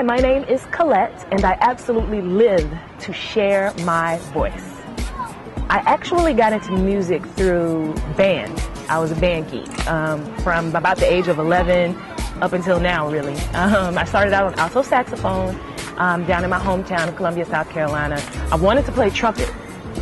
my name is Colette, and I absolutely live to share my voice. I actually got into music through band. I was a band geek from about the age of 11 up until now, really. I started out on alto saxophone down in my hometown of Columbia, South Carolina. I wanted to play trumpet,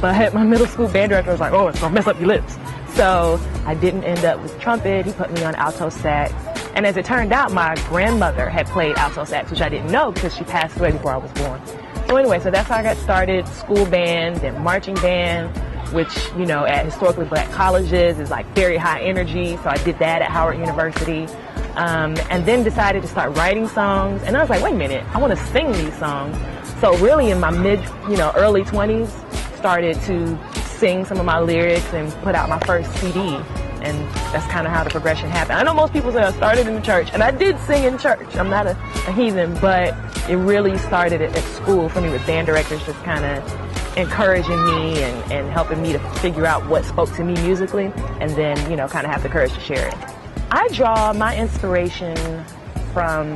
but my middle school band director was like, oh, it's gonna mess up your lips. So I didn't end up with trumpet. He put me on alto sax. And as it turned out, my grandmother had played alto sax, which I didn't know because she passed away before I was born. So anyway, so that's how I got started. School band, then marching band, which, you know, at historically black colleges is like very high energy. So I did that at Howard University. And then decided to start writing songs. And I was like, wait a minute, I want to sing these songs. So really in my early 20s, started to sing some of my lyrics and put out my first CD. And that's kind of how the progression happened. I know most people say I started in the church, and I did sing in church. I'm not a heathen, but it really started at school for me with band directors just kind of encouraging me and helping me to figure out what spoke to me musically, and then, you know, kind of have the courage to share it. I draw my inspiration from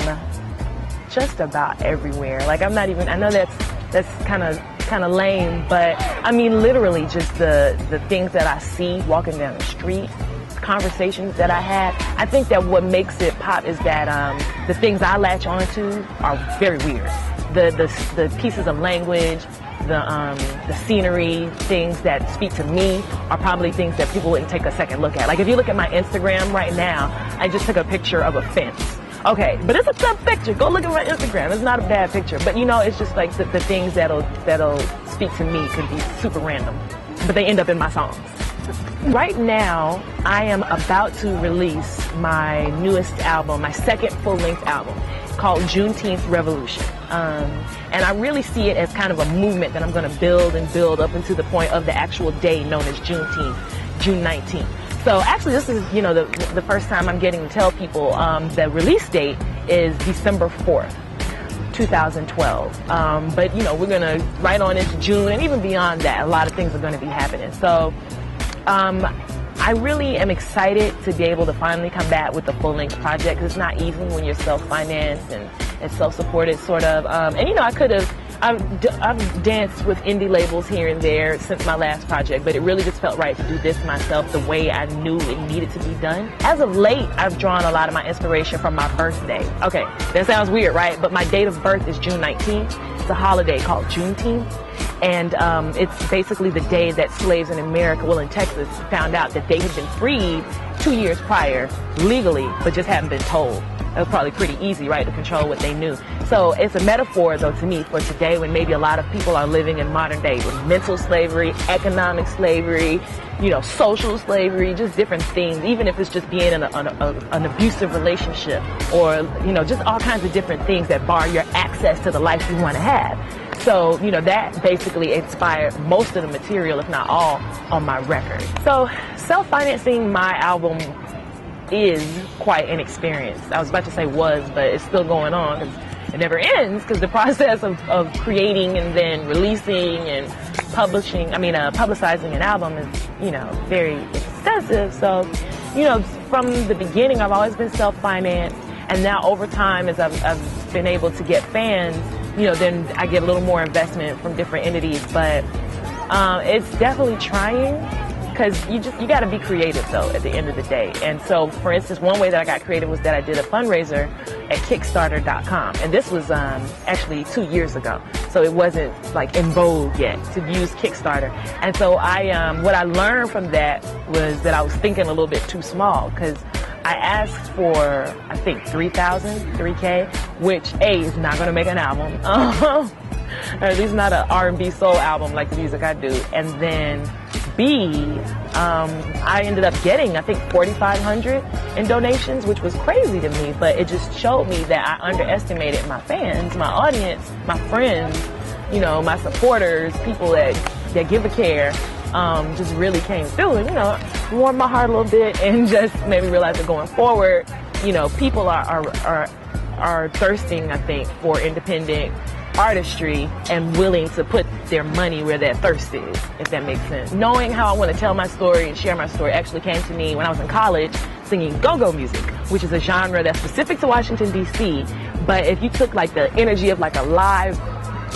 just about everywhere. Like, I'm not even, I know that's kind of lame, but I mean literally just the things that I see walking down the street, conversations that I have. I think that what makes it pop is that the things I latch onto are very weird. The pieces of language, the scenery, things that speak to me are probably things that people wouldn't take a second look at. Like if you look at my Instagram right now, I just took a picture of a fence. Okay, but it's a tough picture. Go look at my Instagram. It's not a bad picture. But you know, it's just like the things that'll speak to me could be super random, but they end up in my songs. Right now, I am about to release my newest album, my second full-length album, called Juneteenth Revolution. And I really see it as kind of a movement that I'm going to build and build up into the point of the actual day known as Juneteenth, June 19th. So actually, this is, you know, the first time I'm getting to tell people the release date is December 4th, 2012. But, you know, we're going to right on into June, and even beyond that, a lot of things are going to be happening. So I really am excited to be able to finally come back with the full-length project, because it's not easy when you're self-financed and self-supported, sort of. And, you know, I've danced with indie labels here and there since my last project, but it really just felt right to do this myself the way I knew it needed to be done. As of late, I've drawn a lot of my inspiration from my birthday. Okay, that sounds weird, right? But my date of birth is June 19th. It's a holiday called Juneteenth. And it's basically the day that slaves in America, well, in Texas, found out that they had been freed 2 years prior legally, but just hadn't been told. It was probably pretty easy, right, to control what they knew. So it's a metaphor, though, to me, for today when maybe a lot of people are living in modern day with mental slavery, economic slavery, you know, social slavery, just different things, even if it's just being in an abusive relationship or, you know, just all kinds of different things that bar your access to the life you want to have. So, you know, that basically inspired most of the material, if not all, on my record. So self-financing my album is quite an experience. I was about to say was, but it's still going on because it never ends, because the process of creating and then releasing and publicizing an album is, you know, very extensive. So, you know, from the beginning, I've always been self-financed, and now over time, as I've been able to get fans, you know, then I get a little more investment from different entities. But it's definitely trying, because you got to be creative, though, at the end of the day. And so, for instance, one way that I got creative was that I did a fundraiser at Kickstarter.com. And this was actually 2 years ago. So it wasn't, like, in vogue yet to use Kickstarter. And so what I learned from that was that I was thinking a little bit too small, because I asked for, I think, $3K, which A, is not going to make an album. Or at least not an R&B soul album like the music I do. And then B, I ended up getting, I think, 4,500 in donations, which was crazy to me, but it just showed me that I underestimated my fans, my audience, my friends, you know, my supporters, people that give a care. Just really came through and, you know, warmed my heart a little bit and just made me realize that going forward, you know, people are thirsting, I think, for independent artistry and willing to put their money where their thirst is, if that makes sense. Knowing how I want to tell my story and share my story actually came to me when I was in college singing go-go music, which is a genre that's specific to Washington, D.C. But if you took like the energy of like a live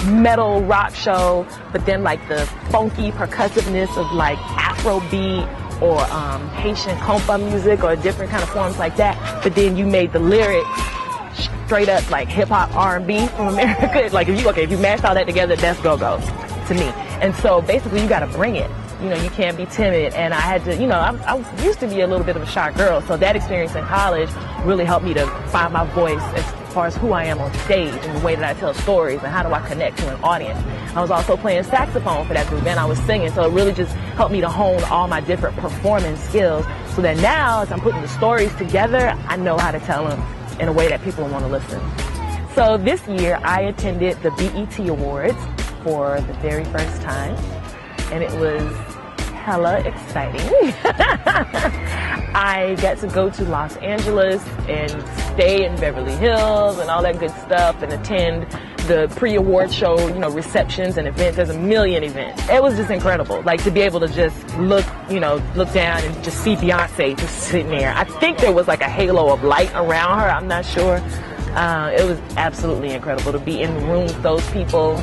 metal rock show, but then like the funky percussiveness of like Afrobeat or Haitian compa music or different kind of forms like that, but then you made the lyrics straight up like hip-hop R&B from America. Like if you mashed all that together, that's go-go to me. And so basically you got to bring it. You know, you can't be timid. And I had to, you know, I used to be a little bit of a shy girl, so that experience in college really helped me to find my voice as far as who I am on stage and the way that I tell stories and how do I connect to an audience. I was also playing saxophone for that group and I was singing, so it really just helped me to hone all my different performance skills so that now as I'm putting the stories together, I know how to tell them in a way that people want to listen. So this year I attended the BET Awards for the very first time and it was hella exciting. I got to go to Los Angeles and stay in Beverly Hills and all that good stuff and attend the pre-award show, you know, receptions and events. There's a million events. It was just incredible. Like to be able to just look down and just see Beyonce just sitting there. I think there was like a halo of light around her. I'm not sure. It was absolutely incredible to be in the room with those people,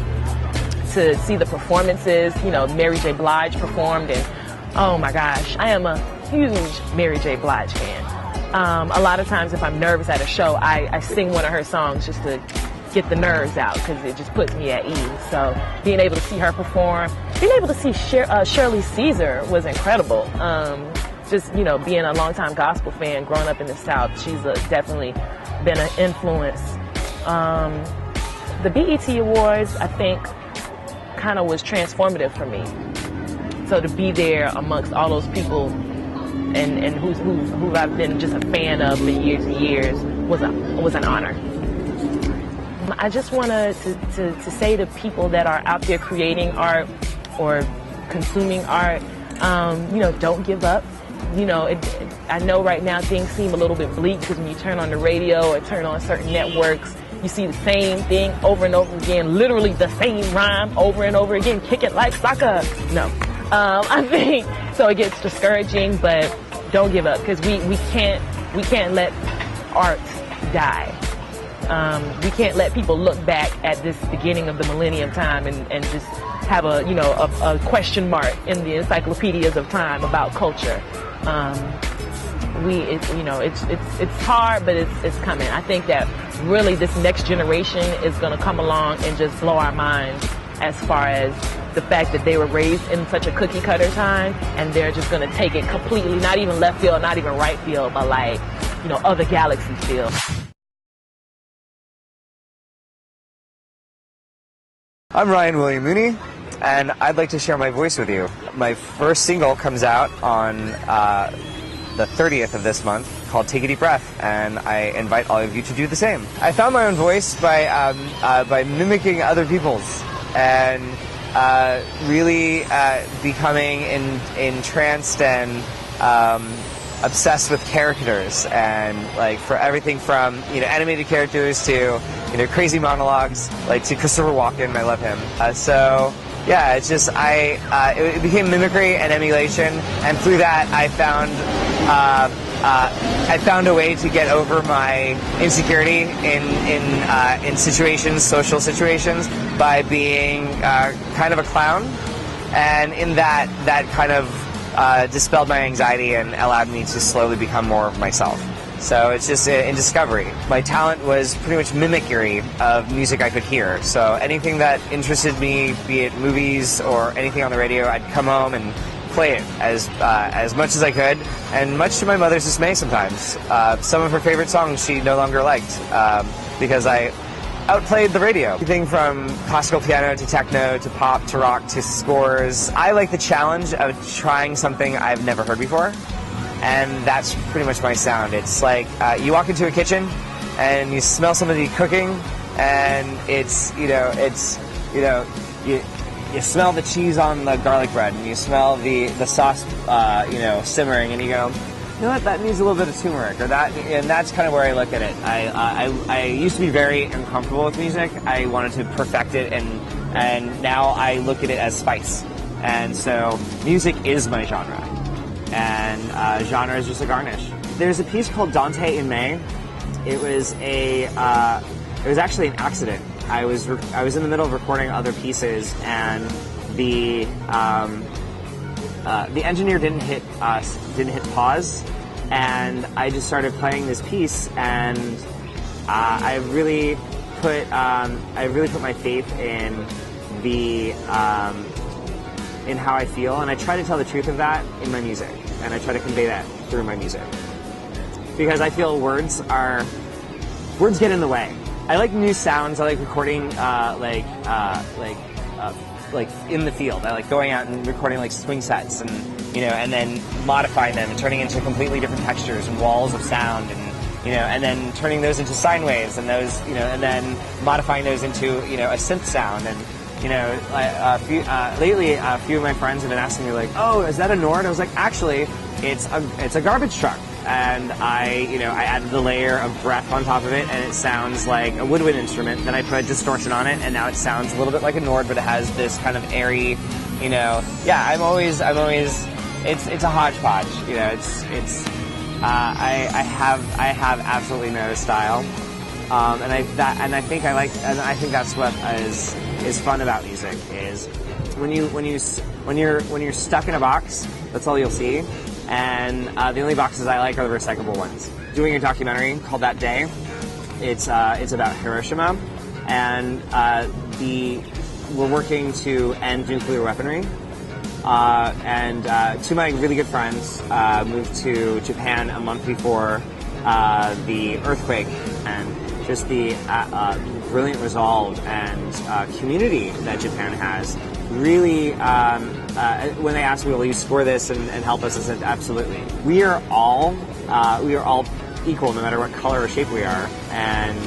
to see the performances. You know, Mary J. Blige performed and oh my gosh, I am a huge Mary J. Blige fan. A lot of times if I'm nervous at a show, I sing one of her songs just to get the nerves out because it just puts me at ease. So being able to see her perform, being able to see Shirley Caesar was incredible. Just, you know, being a longtime gospel fan, growing up in the South, she's definitely been an influence. The BET Awards, I think, kind of was transformative for me. So to be there amongst all those people and who I've been just a fan of for years and years was an honor. I just want to say to people that are out there creating art or consuming art, you know, don't give up. You know, I know right now things seem a little bit bleak because when you turn on the radio or turn on certain networks, you see the same thing over and over again, literally the same rhyme over and over again, kick it like soccer. No. I think so it gets discouraging, but don't give up because we can't let art die. We can't let people look back at this beginning of the millennium time and just have a question mark in the encyclopedias of time about culture. It's hard, but it's coming. I think that really this next generation is going to come along and just blow our minds as far as the fact that they were raised in such a cookie cutter time and they're just going to take it completely, not even left field, not even right field, but like, you know, other galaxy field. I'm Ryan William Mooney, and I'd like to share my voice with you. My first single comes out on the 30th of this month, called Take a Deep Breath, and I invite all of you to do the same. I found my own voice by mimicking other people's and really becoming entranced and obsessed with characters, and like for everything from, you know, animated characters to, you know, crazy monologues, like to Christopher Walken. I love him. So yeah, it's just it became mimicry and emulation, and through that I found a way to get over my insecurity in situations, social situations, by being kind of a clown, and in that kind of dispelled my anxiety and allowed me to slowly become more of myself. So it's just in discovery. My talent was pretty much mimicry of music I could hear. So anything that interested me, be it movies or anything on the radio, I'd come home and play it as much as I could, and much to my mother's dismay sometimes. Some of her favorite songs she no longer liked because I outplayed the radio. Everything from classical piano to techno to pop to rock to scores. I like the challenge of trying something I've never heard before, and that's pretty much my sound. It's like you walk into a kitchen and you smell somebody cooking, and you smell the cheese on the garlic bread, and you smell the sauce simmering, and you go, you know what, that needs a little bit of turmeric, or that, and that's kind of where I look at it. I used to be very uncomfortable with music. I wanted to perfect it, and now I look at it as spice. And so music is my genre, and genre is just a garnish. There's a piece called Dante in May. It was actually an accident. I was in the middle of recording other pieces, and the engineer didn't hit pause, and I just started playing this piece, and I really put my faith in in how I feel, and I try to tell the truth of that in my music, and I try to convey that through my music, because I feel words get in the way. I like new sounds. I like recording like in the field. I like going out and recording like swing sets, and and then modifying them and turning into completely different textures and walls of sound, and and then turning those into sine waves, and those and then modifying those into a synth sound. And lately a few of my friends have been asking me like, oh, is that a Nord? I was like, actually, it's a garbage truck. And I added the layer of breath on top of it, and it sounds like a woodwind instrument. Then I put a distortion on it, and now it sounds a little bit like a Nord, but it has this kind of airy, yeah. I'm always, it's a hodgepodge. I have absolutely no style, and I think that's what is fun about music, is when you're stuck in a box, that's all you'll see. And the only boxes I like are the recyclable ones. Doing a documentary called That Day. It's about Hiroshima, and we're working to end nuclear weaponry. And two of my really good friends moved to Japan a month before the earthquake, and just the brilliant resolve and community that Japan has. Really, when they asked me, will you score this and help us, I said, absolutely. We are all equal, no matter what color or shape we are, and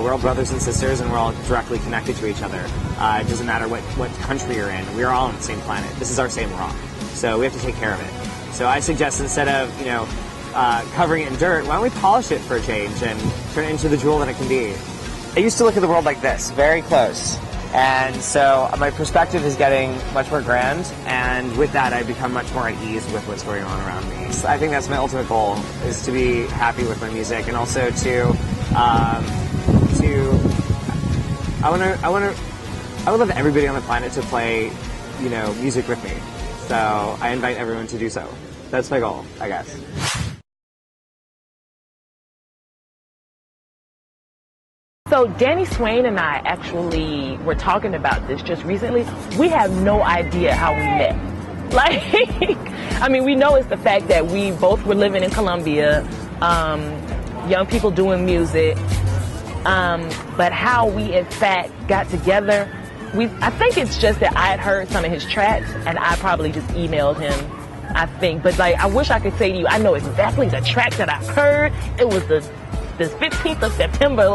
we're all brothers and sisters, and we're all directly connected to each other. It doesn't matter what country you're in. We are all on the same planet. This is our same rock, so we have to take care of it. So I suggest, instead of covering it in dirt, why don't we polish it for a change and turn it into the jewel that it can be? I used to look at the world like this, very close. And so my perspective is getting much more grand, and with that I become much more at ease with what's going on around me. So I think that's my ultimate goal, is to be happy with my music, and also I would love everybody on the planet to play, music with me. So I invite everyone to do so. That's my goal, I guess. So Danny Swain and I actually were talking about this just recently. We have no idea how we met. Like, I mean, we know it's the fact that we both were living in Colombia, young people doing music, but how we in fact got together, I think it's just that I had heard some of his tracks, and I probably just emailed him, I think. But like, I wish I could say to you, I know exactly the track that I heard. It was the 15th of September,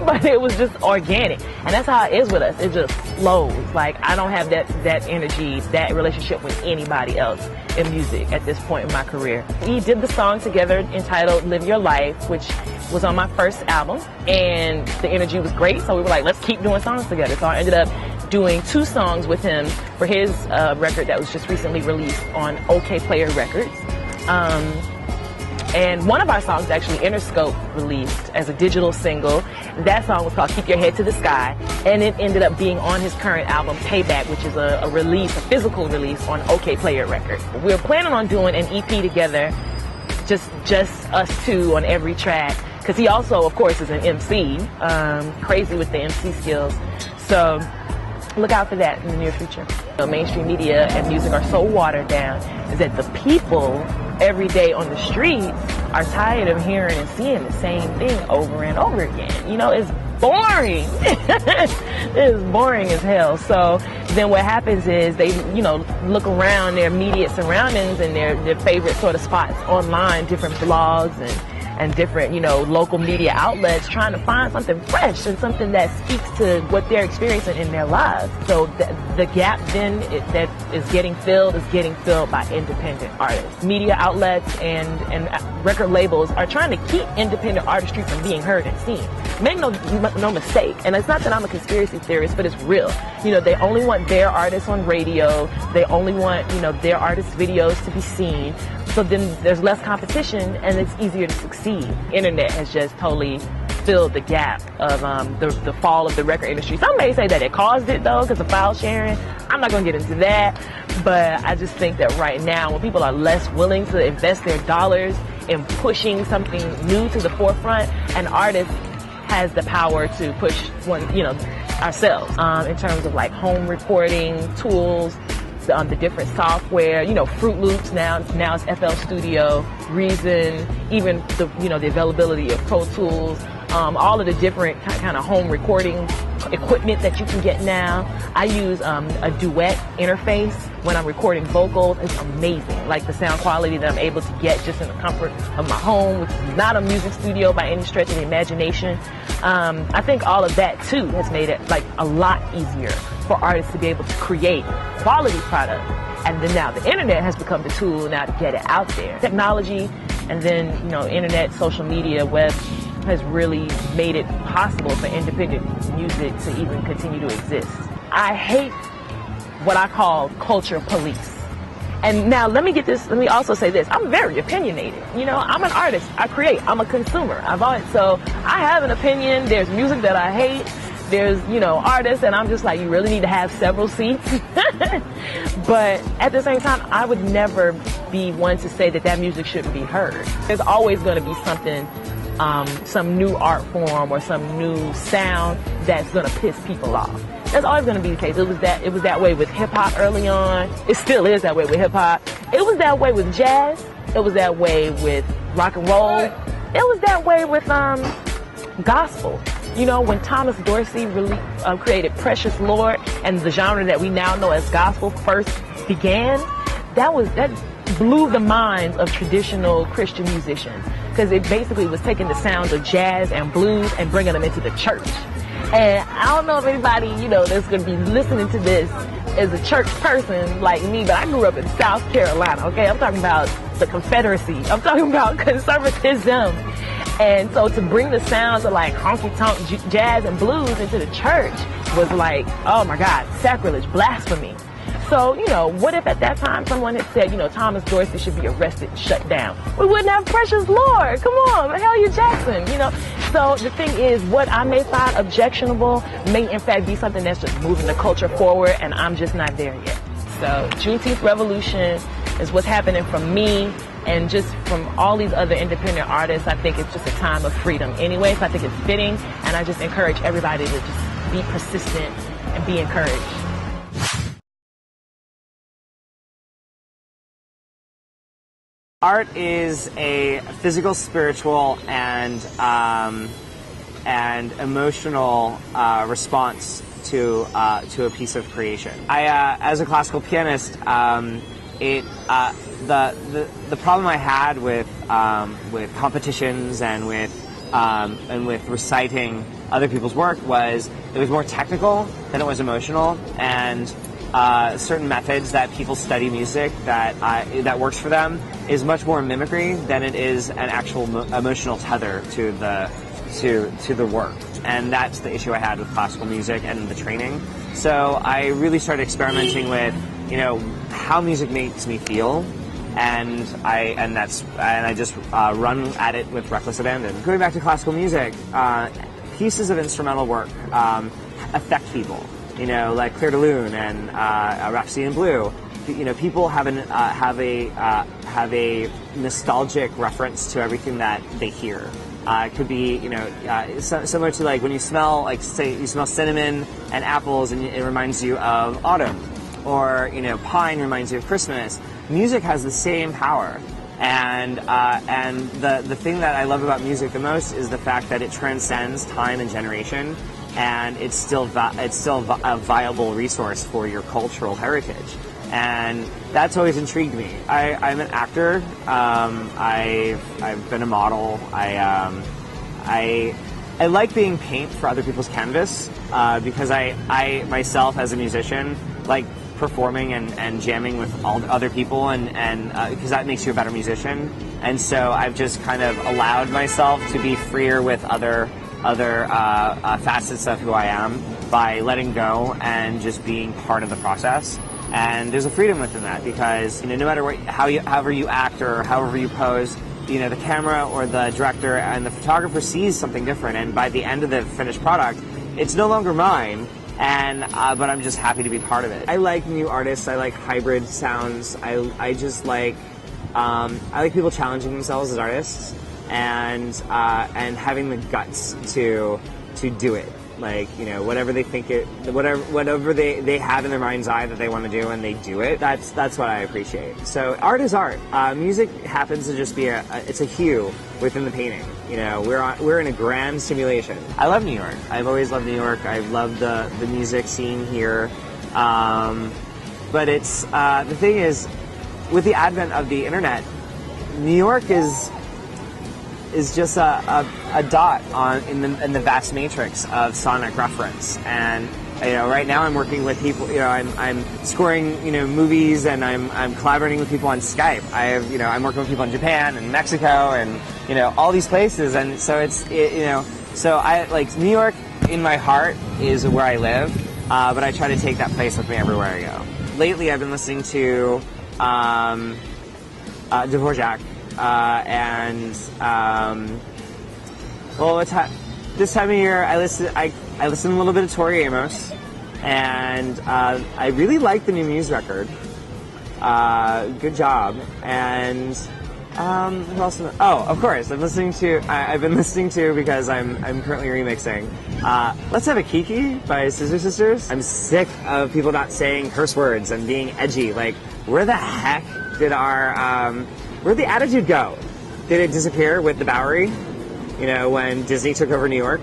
but it was just organic. And that's how it is with us. It just flows. Like, I don't have that energy, that relationship with anybody else in music at this point in my career. We did the song together entitled Live Your Life, which was on my first album, and the energy was great, so we were like, let's keep doing songs together. So I ended up doing 2 songs with him for his record that was just recently released on OK Player Records. And one of our songs, actually, Interscope released as a digital single. That song was called Keep Your Head to the Sky, and it ended up being on his current album, Payback, which is a physical release on OK Player Records. We're planning on doing an EP together, just us two on every track, because he also, of course, is an MC, crazy with the MC skills. So look out for that in the near future. Mainstream media and music are so watered down is that the people every day on the streets are tired of hearing and seeing the same thing over and over again. It's boring. It's boring as hell. So then what happens is they, look around their immediate surroundings and their favorite sort of spots online, different blogs and and different, local media outlets trying to find something fresh and something that speaks to what they're experiencing in their lives. So the gap then that is getting filled by independent artists. Media outlets and record labels are trying to keep independent artistry from being heard and seen. Make no mistake, and it's not that I'm a conspiracy theorist, but it's real. They only want their artists on radio. They only want, their artists' videos to be seen. So then there's less competition and it's easier to succeed. Internet has just totally filled the gap of the fall of the record industry. Some may say that it caused it though, because of file sharing. I'm not going to get into that, but I just think that right now when people are less willing to invest their dollars in pushing something new to the forefront, an artist has the power to push ourselves in terms of like home recording tools, the different software, Fruit Loops now it's FL Studio, Reason, even the availability of Pro Tools, all of the different kind of home recording equipment that you can get now. I use a duet interface when I'm recording vocals. It's amazing, like the sound quality that I'm able to get just in the comfort of my home, which is not a music studio by any stretch of the imagination. I think all of that too has made it like a lot easier for artists to be able to create quality product. And then now the internet has become the tool now to get it out there. Technology and then, internet, social media, web has really made it possible for independent music to even continue to exist. I hate what I call culture police. And now let me also say this. I'm very opinionated. I'm an artist. I create. I'm a consumer. So I have an opinion. There's music that I hate. There's, artists, and I'm just like, you really need to have several seats. But at the same time, I would never be one to say that music shouldn't be heard. There's always going to be something, some new art form or some new sound that's going to piss people off. That's always going to be the case. It was that way with hip hop early on. It still is that way with hip hop. It was that way with jazz. It was that way with rock and roll. It was that way with gospel. When Thomas Dorsey really created Precious Lord and the genre that we now know as gospel first began, that blew the minds of traditional Christian musicians, because it basically was taking the sounds of jazz and blues and bringing them into the church. And I don't know if anybody, that's going to be listening to this is a church person like me, but I grew up in South Carolina, okay? I'm talking about the Confederacy. I'm talking about conservatism. And so to bring the sounds of like honky-tonk jazz and blues into the church was like, oh my God, sacrilege, blasphemy. So, what if at that time someone had said, Thomas Dorsey should be arrested and shut down? We wouldn't have Precious Lord. Come on, Mahalia Jackson, So the thing is, what I may find objectionable may in fact be something that's just moving the culture forward, and I'm just not there yet. So Juneteenth Revolution is what's happening from me and just from all these other independent artists. I think it's just a time of freedom anyway, so I think it's fitting, and I just encourage everybody to just be persistent and be encouraged. Art is a physical, spiritual, and emotional response to a piece of creation. As a classical pianist, the problem I had with competitions and with reciting other people's work was it was more technical than it was emotional, and certain methods that people study music that works for them is much more mimicry than it is an actual emotional tether to the work. And that's the issue I had with classical music and the training. So I really started experimenting with, how music makes me feel, and I just run at it with reckless abandon. Going back to classical music, pieces of instrumental work affect people. Like Clair de Lune and Rhapsody in Blue. People have a nostalgic reference to everything that they hear. It could be, similar to like when you smell, like say you smell cinnamon and apples, and it reminds you of autumn, or pine reminds you of Christmas. Music has the same power, and the thing that I love about music the most is the fact that it transcends time and generation. And it's still a viable resource for your cultural heritage. and that's always intrigued me. I'm an actor. I've been a model. I like being paint for other people's canvas because I myself as a musician like performing and jamming with all other people and because that makes you a better musician. And so I've just kind of allowed myself to be freer with other facets of who I am by letting go and just being part of the process. And there's a freedom within that because no matter however you act or however you pose, the camera or the director and the photographer sees something different. And by the end of the finished product, it's no longer mine. And but I'm just happy to be part of it. I like new artists. I like hybrid sounds. I just like I like people challenging themselves as artists and having the guts to do it. Like, whatever they think whatever they have in their mind's eye that they want to do and they do it, that's what I appreciate. So art is art. Music happens to just be it's a hue within the painting. We're in a grand simulation. I love New York. I've always loved New York. I've loved the music scene here. But it's, the thing is, with the advent of the internet, New York is just a dot in the vast matrix of sonic reference. And right now I'm working with people. I'm scoring movies and I'm collaborating with people on Skype. I'm working with people in Japan and Mexico and all these places. And so so I like New York in my heart is where I live, but I try to take that place with me everywhere I go. Lately I've been listening to Dvorak. This time of year, I listen a little bit of Tori Amos, and I really like the new Muse record. Good job. And who else? Oh, of course, I've been listening to because I'm currently remixing. Let's Have a Kiki by Scissor Sisters. I'm sick of people not saying curse words and being edgy. Like, where the heck did where'd the attitude go? Did it disappear with the Bowery? When Disney took over New York?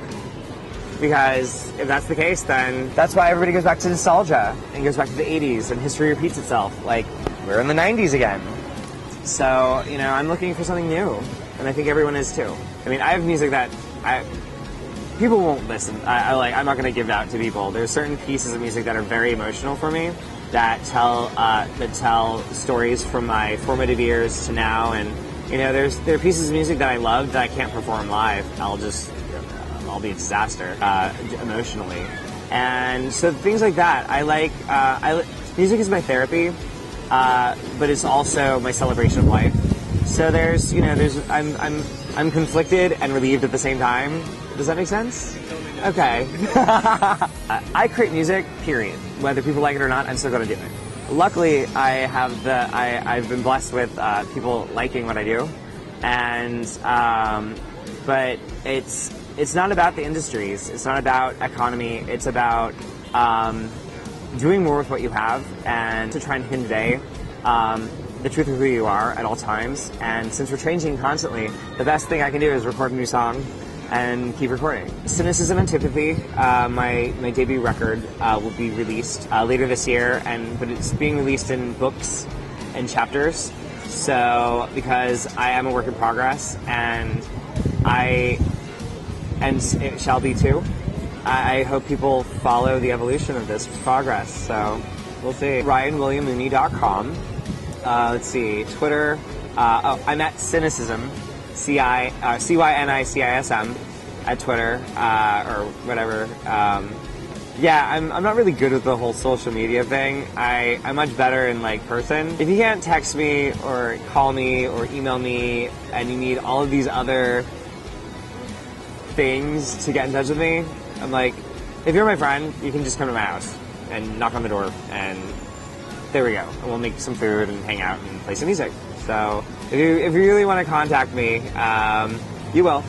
Because if that's the case, then that's why everybody goes back to nostalgia and goes back to the 80s and history repeats itself. Like, we're in the 90s again. So, I'm looking for something new. And I think everyone is too. I mean, I have music that people won't listen. I'm not going to give out to people. There's certain pieces of music that are very emotional for me that tell stories from my formative years to now, and there are pieces of music that I love that I can't perform live. I'll be a disaster emotionally, and so things like that. Music is my therapy, but it's also my celebration of life. So I'm conflicted and relieved at the same time. Does that make sense? Okay. I create music, period. Whether people like it or not, I'm still going to do it. Luckily, I've been blessed with people liking what I do, and but it's not about the industries. It's not about economy. It's about doing more with what you have and to try and convey the truth of who you are at all times. And since we're changing constantly, the best thing I can do is record a new song and keep recording. Cynicism and Antipathy, my debut record, will be released later this year, but it's being released in books and chapters. So, because I am a work in progress, and it shall be too. I hope people follow the evolution of this progress. So, we'll see. RyanWilliamMooney.com. Let's see. Twitter. I'm at Cynicism. CYNICISM at Twitter, or whatever. I'm not really good with the whole social media thing. I'm much better in person. If you can't text me or call me or email me and you need all of these other things to get in touch with me, I'm like, if you're my friend, you can just come to my house and knock on the door and there we go. And we'll make some food and hang out and play some music. So if you really want to contact me, you will.